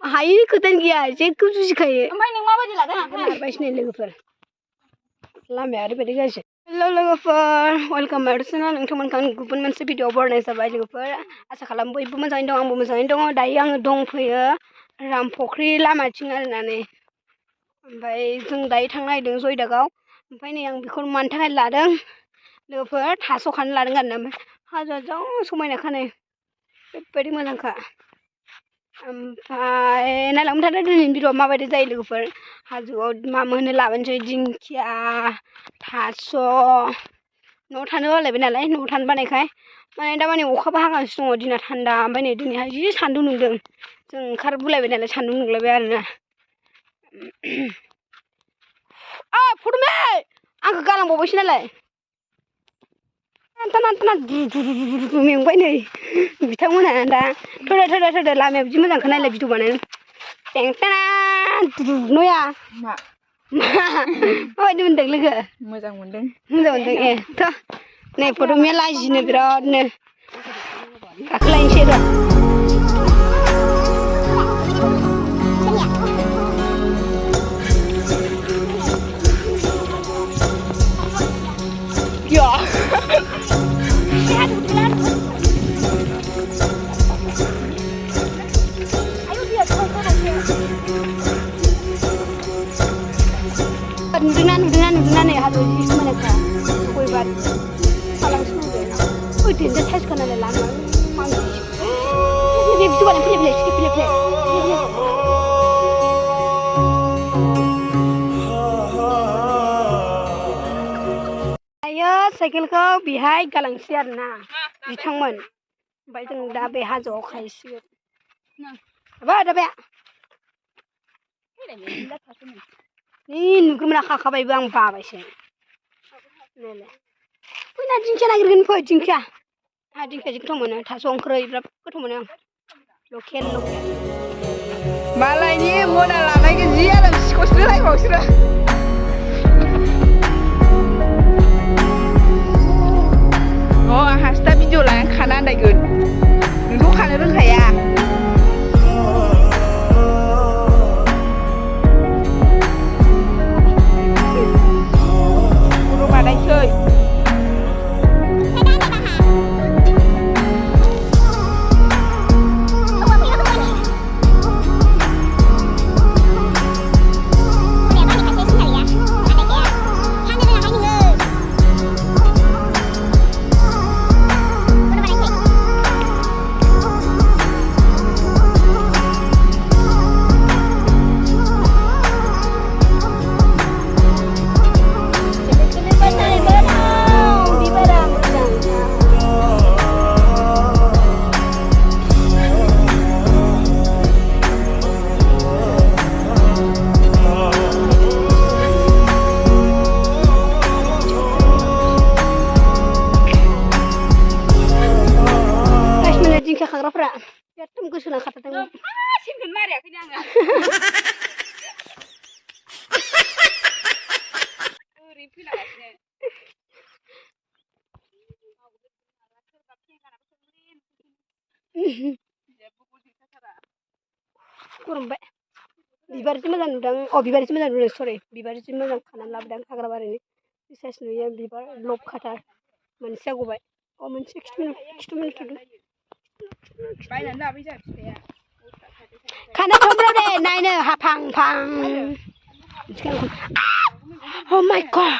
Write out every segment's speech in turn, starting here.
हायो खोथायानो गैया जेखौ जुजिखायो ओमफ्राय नों माबायदि लादों हारबायसो लोगोफोर लामाया ओरैबायदि गाज्रि हेल' लोगोफोर वेलकाम माय चेनेल नोंथांमोनखौ आं गुबुन मोनसे भिडिअ बरायनाय जाबाय लोगोफोर आसा खालामो बयबो मोजाङैनो दं आंबो मोजाङैनो दङ दायो आङो दंफैयो रामफख्रि लामाथिं आरोना नै ओमफ्राय जों दायो थांनो नागिरदों जयदागाव ओमफ्राय नै आं बेखौ मानि थाखाय लादों लोगोफोर थास' खानो लादों आरोना ओमफ्राय हाजोआ जा समायनाखा नै ओरैबायदि मोजांखा ओमफ्राय नायलांबाय थादो दिनैनि भिडिअआ माबायदि जायो लोगोफोर हाजोआव मा मोनो लाबोनोसै दिंखिया थास' न'आव थानो बालायबाय नालाय न'आव थानो बानायखाय माने दामानि अखाबो हागासिनो दङ दिना थान्दा ओमफ्राय नै दिनैहाय जि सान्दुं दुंदों जों ओंखारबोलायबाय नालाय सान्दुं दुंलायबाय आरोना फट'मे आंखौ गालांबावबायसो नालाय मेंबाय नै बिथांमोनहा दा थोदो लामाया बिदि मोजांखौ नायलाय भिडिअ बानायनो नया माबायदि मोनदों लोगो मोजां मोनदों ए थ' नै फट'मे लाजिनो बिरादनो गाखोलायनोसै र' नुदोंना नै हाजो जि समायनाखा गय बारि फालांसि देन्जार साइजखा नालाय लामा बे भिडिअ बानाय फैलाय दायो साइकेलखौ बेहाय गालांसै आरोना बिथांमोन ओमफ्राय जों दा बे हाजोआव खाहैसिगोन दाबाया नै नुगोमोना खाखाबायबो आं बाबायसो फैना दिंखिया नागिरगोन फै दिंखिया आंहा दिंखियाजों गोथाव मोनो थास' ओंख्रै बिराद गोथाव मोनो आं लकेल मालायनि मना लानायखौ जि आराम सिखौसो रायबावसो आंहासो दा भिडिअ लानानै खाना आन्दायगोन नोंथ' खानो रोंखाया दिंखिया खाग्राफोरा एकदम गोसो लांखाथारदों सेनखौनो मारियाखैनो आङो ओरै फैलागासिनो गरमबाय बिबार जि मोजां नुदों बिबार जि मोजां नुदों सरि बिबार जि मोजां खानानै लाबोदों खाग्राबारिनि साइस नुयो बिबार लब खाथार मोनसेया गबाय मोनसे खिथुमोन थुदों बायनानै लाबोयो जोंहा फिफाया खाना थमब्रा दे नायनो हाफां फां Oh my god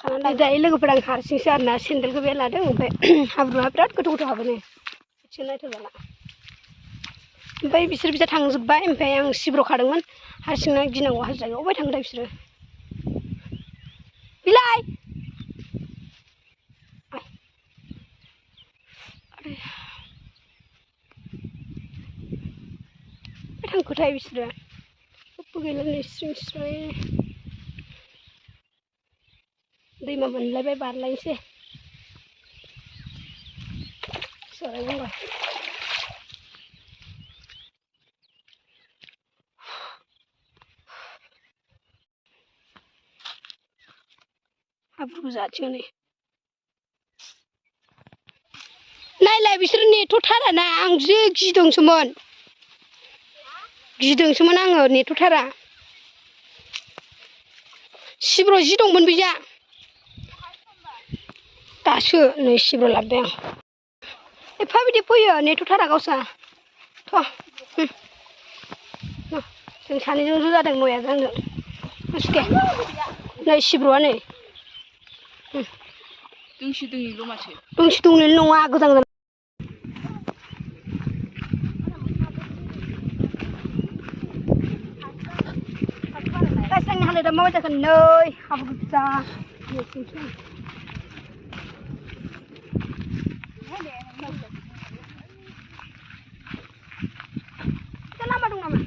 खाना दायो लोगोफोरा आं हारसिंसो आरोना सेन्देलखौ बे लादों ओमफ्राय हाब्रुआ बिराद गोथौ हाबो नै एसे नायथ'जाला ओमफ्राय बिसोर बिजा थांजोब्बाय ओमफ्राय आं सिब्र'खादोंमोन हारसिंना गिनांगौ हाजो जायगायाव अबाय थांदों बिसोरो बिलाय खोथाय बिसोरो जेबो गैला नै स्रिं स्राय दैमा मोनलायबाय बारलायनोसै सराय बुंबाय हाब्रु जाथिं नै नायलाय बिसोर नेथ'थाराना आं जि गिदोंसोमोन आङो नेथ'थारा सिब्र' जि दंमोन बिजा दासो नै सिब्र' लाबोबाय आं एफा बिदि फैयो नेथ'थारा गावसा थ' जों सानैजोंसो जादों नया आंजों दे नै सिब्र'आ नै दोंसे दोंनैल' माथो दोंसे दोंनैल' नङा गोजान गोजान गाइस आंनि हालोदा माबायदि जाखो नै हाब्रु गोजा लामा दं नामा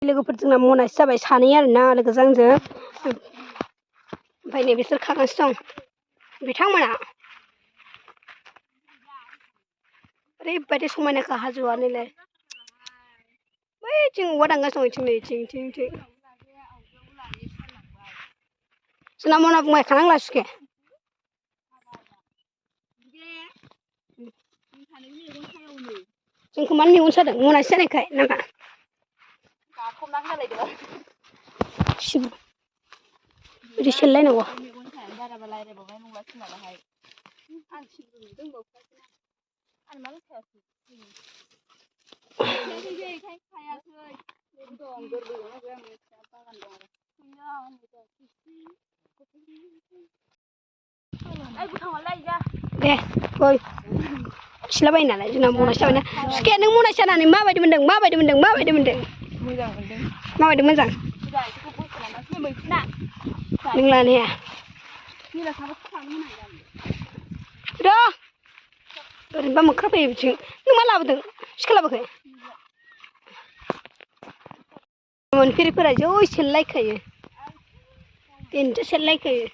लोगोफोर जोंना मनासे जाबाय सानै आरोना लोगोजों आंजों ओमफ्राय नै बिसोर खागासिनो दं बिथांमोना ओरैबायदि समायनाखा हाजोआ नैलाय बैथिं औवा दानगासिनो दं नै थिं जोंना मना बुंबाय खानांला सुखे जोंखौ मानो मेगन सादों मनासे जानायखाय नामा बिदि सेलायनांगौ दे गय खिलाबायो नालाय जोंना मनासे जाबायना सुखे नों मनासे जानानै माबायदि मोनदों मोजां मोनदों माबायदि मोजां नों लानाया र' ओरैनोबा मोख्रा फैयो बिथिं नों मा लाबोदों सिखा लाबोखै मोनफेरिफोरा जै सेलायखायो देनजार सेलायखायो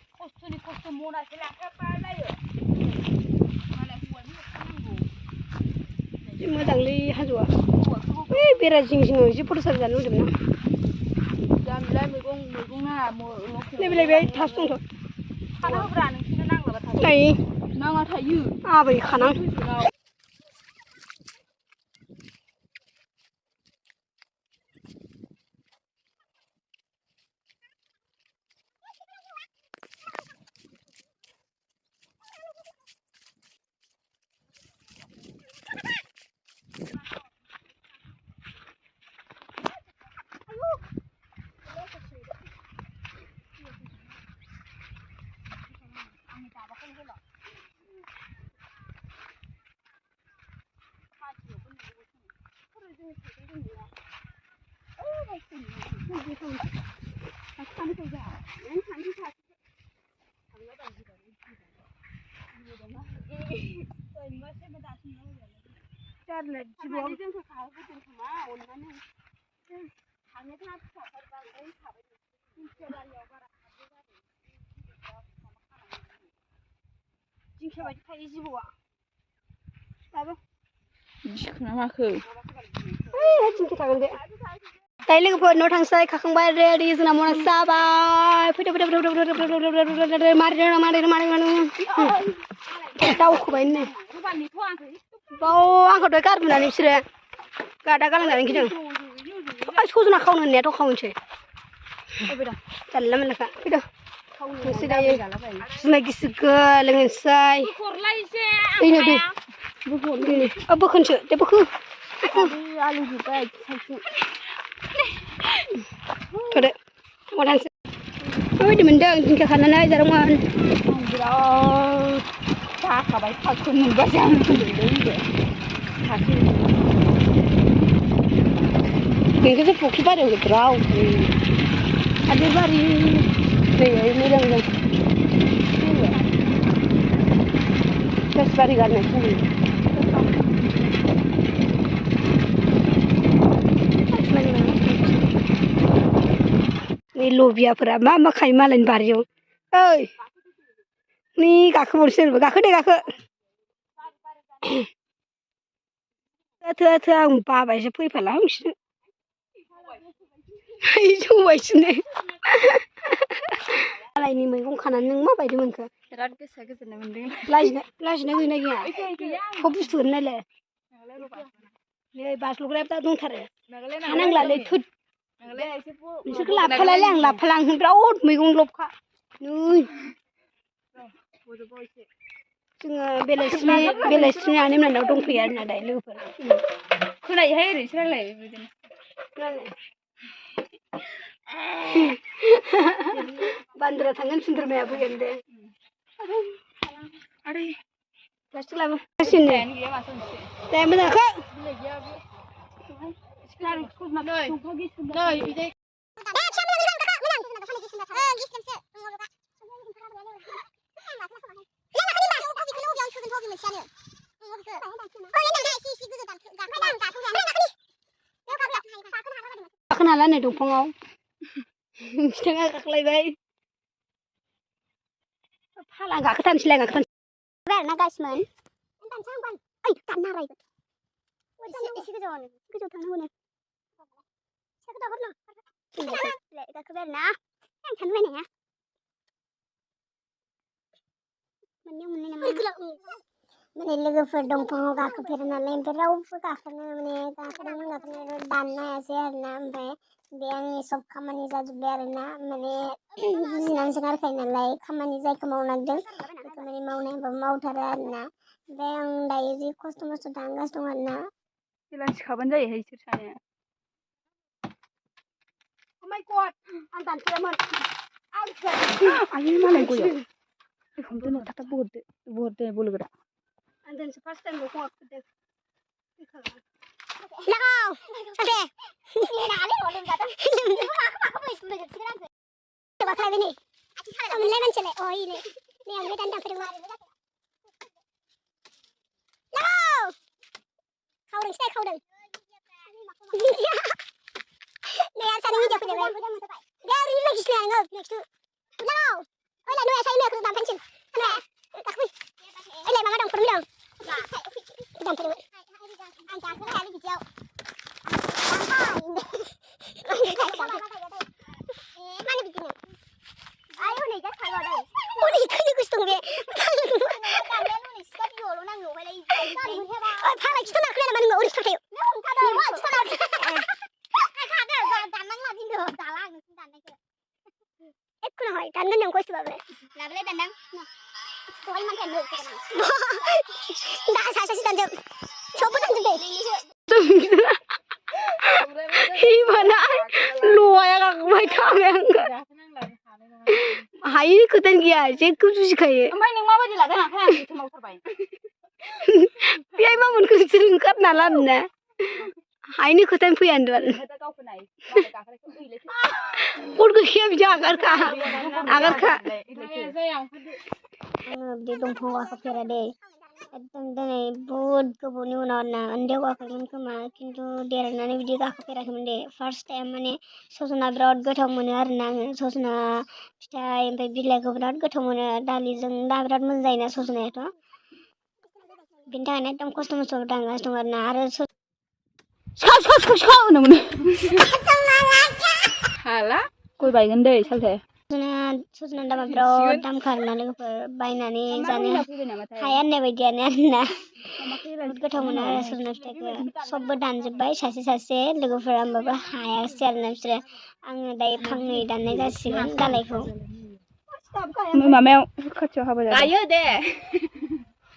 जि मोजांलै हाजोआ ओइ बेरा जिं जिङाव जि फट' साफायजानो लुगैदोंमोन आं नैबेलाय थास दंथ' नाङा थायो आबै खानां दिंखिया बायदि थायो जिबौआ दाबो दिखोना माखो दिंखिया थागोन बे दायो लोगोफोर न' थांसै खाखांबाय रेडि जोंना मना जाबाय फैदो दावखोबाय नै बाव आंखौ दहाय गारबोनानै बिसोरो गादा गालांनानै गिदों सजना खावनो होननायाथ' खावनोसै जानला मोनलाखा फैदो थांसै दायो जुमाय गिसि लोंनोसै बोखोनसो दे बोखो थ'दो थांसै माबायदि मोनदों दिंखिया खानानै जादोंमोन बिराद जाखाबाय फाखो मोनबासो आं बेखौसो फुख्रि बारियाव गिदिराव आदै बारि दैया मोजां बारि गारनाय बे लबियाफोरा मा खायो मालायनि बारियाव ओइ नि गाखोबावनोसै सोरबा गाखो दे गाखो थोआ आं बाबायसो फैफाला हांसो जौबायसो मालायनि मैगं खानानै नों माबायदि मोनखो बिराद गोसोआ गोजोननाय मोनदों लाजिनाय गैना गैया सब बुस्थुखौनो नायलाय नै बाज्ल'ग्राया दा दंथारो हानांलालै थुद नोंसोरखौ लाफालालै आं लाफाला आं बिराद मैगं लबखा नै जोङो बेलासिनि आनै मोननाव दंफैयो आरोना दायो लोगोफोर खोनायोहाय ओरैसो रायलायो बिदिनो बान्दोरा थांगोन सुन्द्रमाया फैगोन दे आदै प्लास्टिक लाबो दे मोजांखौ गाखोनो हाला नै दंफाङाव बिथाङा गाखोलायबाय फाला गाखोथारनोसैलाय आरोना गासिमोन ओइ दानना रायगोन एसे गोजौआव थांनांगौ नो गाखोबाय आरोना आं सानबाय नाया माने लोगोफोर दंफाङाव गाखोफेरो नालाय ओमफ्राय रावबो गाखोनो दाननो हायासै आरोना ओमफ्राय बे आंनि सब खामानि जाजोब्बाय आरोना माने बुजिनानैसो गारखायो नालाय खामानि जायखौ मावनांदों बे खामानि मावनायबा मावथारो आरोना ओमफ्राय आं दायो जि खस्थ' थांगासिनो दं आरोना बेलासिखाबानो जायोहाय इसोर सानैया आं दानफेरामोन आयु मालाय गयाव हमदो थाब बहरदो बोलोगोरा आं दिनैसो फार्स्ट टाइम दंफाङाव गाखोदों हायिनि खोथायानो गैया जेखौ जुजिखायो ओमफ्राय नों माबायदि लादों आखाय आं बेखौ मावथारबाय बेहाय मा मोनखो नोंसोर ओंखारना लाबोना हायिनि खोथायानो फैया होनदों फट गैया बिदि आगारखा बिदि दंफाङाव गाखोफेरा दे एकदम दिनै बहुद गोबावनि उनाव आरोना उन्दैयाव गाखोदोंमोन खोमा खिन्थु देरनानै बिदि गाखोफेराखैमोन दे फार्स्ट टाइम माने सजना बिराद गोथाव मोनो आरोना आङो सजना फिथाइ ओमफ्राय बिलाइखौ बिराद गोथाव मोनो दालिजों दा बिराद मोजां जायोना सजनायाथ' बिनि थाखायनो एकदम खस्थ' थांगासिनो दं आरोना आरो हाला गय बायगोन दै सालथे सजना दामा बिराद दामखा आरोना लोगोफोर बायनानै जानो हाया होननाय बायदियानो आरोना बहुद गोथाव मोनो आरो सजना फिथाइखौ सबबो दानजोब्बाय सासे लोगोफोरा होमबाबो हायासै आरोना बिसोरो आङो दायो फांनै दाननाय जासिगोन दालायखौ माबायाव खाथियाव हाबा जायो दे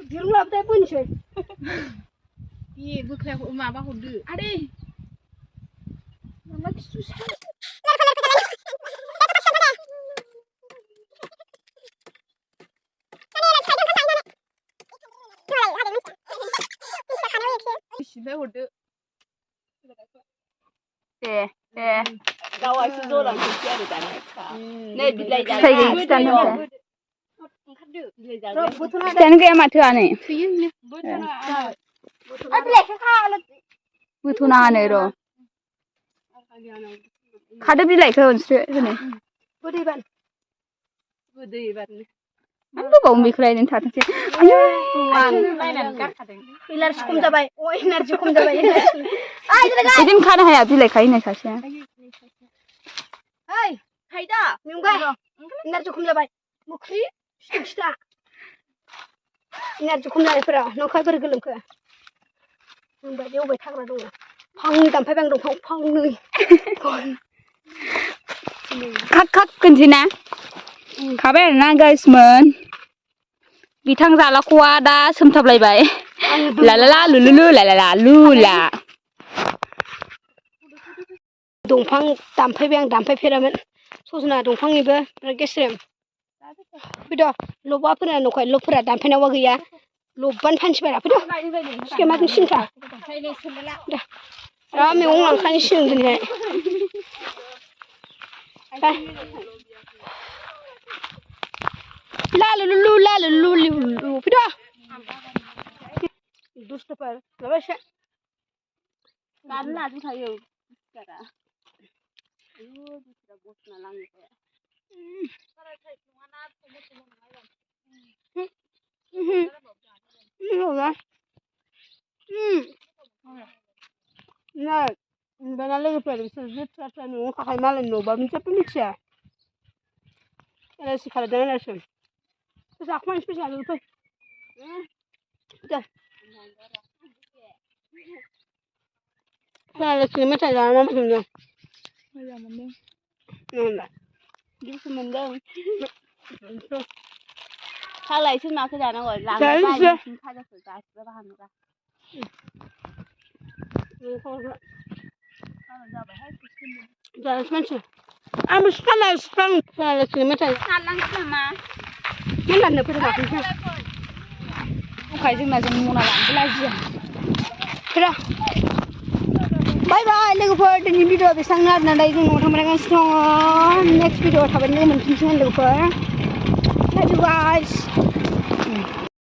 दिरुं लाबोदो बोनोसै बे बोख्लाया माबा हरदो आदै माबा खिथु हरदो दे गावासो जलांसै आरो दानिया नै बिलाइ फिथाइयानो गैया माथो आनै बोथ'नाङानो र' खादो बिलाइखौ नोंसोर होनो गोदैबान आं गोबाव बेखौलाय नों थाथोंसै आयौ एनार्जि खम जाबाय एनार्जि खम जाबाय बिदिनो खानो हाया बिलाइ खायो सासेया ओइ खायदा मेंगा एनार्जि खम जाबाय मुख्रि सिथा एनार्जि खम जानायफोरा न'खाय बोरै गोलोमखो नोंबायदि अबाय थाग्रा दङ फांनै दानफायबाय आं दंफां फांनै खाक खोनसै ना खाबाय आरोना गाइसमोन बिथां जालाख'आ दा सोमथाबलायबाय लालाला लुलुलु लालाला लुला दंफां दानफायबाय आं दानफायफेरामोन सजना दंफांनिबो बिराद गेस्रेम फैद' लबाफोरा न'खाय लबफोरा दानफायनांगौआ गैया लबबानो फानसिबारा फैद' सिकेमाजों सिन्था मैगं लांखानि सिगां दिनैहाय लालुलु लालुलु फैद' दुस्थ'फोर माबा एसे दानो लाजोबखायो दाना लोगोफोर बिसोर जोथ्रा न'आव थाखायो मालायनि न'बा जेबो मिथिया एलासि खालामदों एलासि जाखुमानो फैसा फै एलासि मेथाइ जाना मा मोनदों मोजां मोनदों होनबा दुखु मोनदों सालायसो माखौ जानांगौ लांनो खाजाखौ गासिबो बाहामोबा जानोसै मानसि आंबो सिफाला सिफां एलासि मेथाइ नालांसै नामा मा लानो फोरोंगाखैसो दंखायो जोंना जों मना लानोबो लाजिया फैरा बाय बाय लोगोफोर दिनैनि भिडिअ बेसेबांनो आरोना दायो जों न'आव थांगासिनो दङ नेक्स्ट भिडिअ थाबैनो लोगो मोनफिनसिगोन लोगोफोर love you guys